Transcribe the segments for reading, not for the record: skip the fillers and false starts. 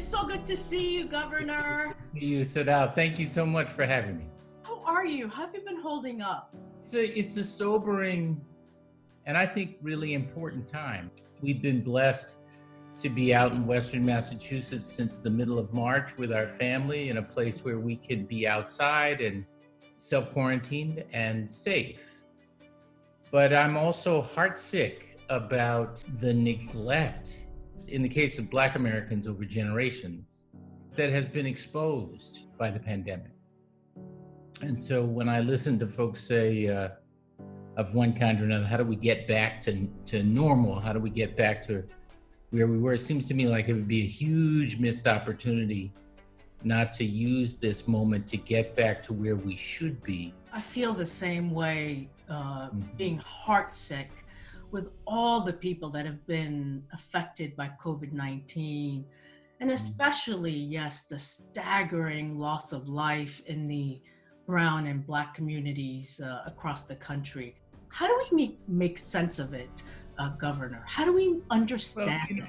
so good to see you, Governor. See you, Tsedal. Thank you so much for having me. How are you? How have you been holding up? It's a sobering and I think really important time. We've been blessed to be out in Western Massachusetts since the middle of March with our family in a place where we could be outside and self-quarantined and safe. But I'm also heartsick about the neglect, in the case of Black Americans over generations, that has been exposed by the pandemic. And so when I listen to folks say, of one kind or another, how do we get back to normal? How do we get back to where we were? It seems to me like it would be a huge missed opportunity not to use this moment to get back to where we should be. I feel the same way, being heartsick with all the people that have been affected by COVID-19, and especially, yes, the staggering loss of life in the Brown and Black communities across the country. How do we make sense of it, Governor? How do we understand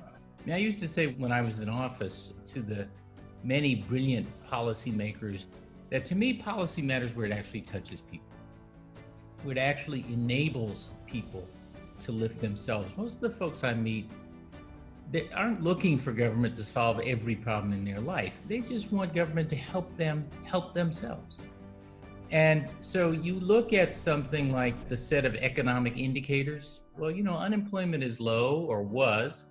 it? I used to say when I was in office to the many brilliant policymakers that to me, policy matters where it actually touches people, where it actually enables people to lift themselves. Most of the folks I meet, they aren't looking for government to solve every problem in their life. They just want government to help them help themselves. And so you look at something like the set of economic indicators. Well, unemployment is low, or was,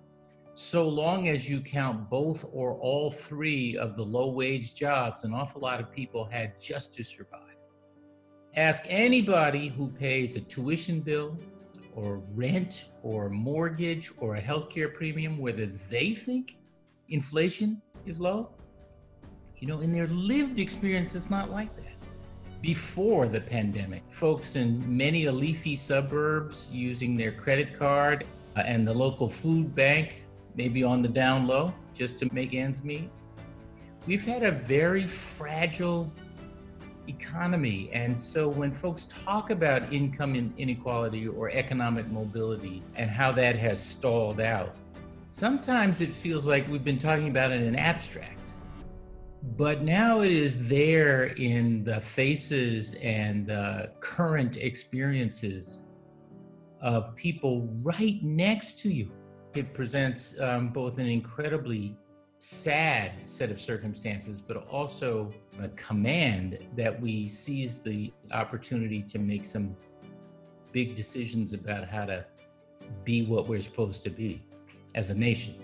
so long as you count both or all three of the low-wage jobs. An awful lot of people had just to survive. Ask anybody who pays a tuition bill or rent or mortgage or a healthcare premium whether they think inflation is low. In their lived experience, it's not like that. Before the pandemic, folks in many a leafy suburbs using their credit card and the local food bank, maybe on the down low, just to make ends meet. We've had a very fragile economy. And so when folks talk about income inequality or economic mobility and how that has stalled out, sometimes it feels like we've been talking about it in abstract. But now it is there in the faces and the current experiences of people right next to you. It presents both an incredibly sad set of circumstances, but also a command that we seize the opportunity to make some big decisions about how to be what we're supposed to be as a nation.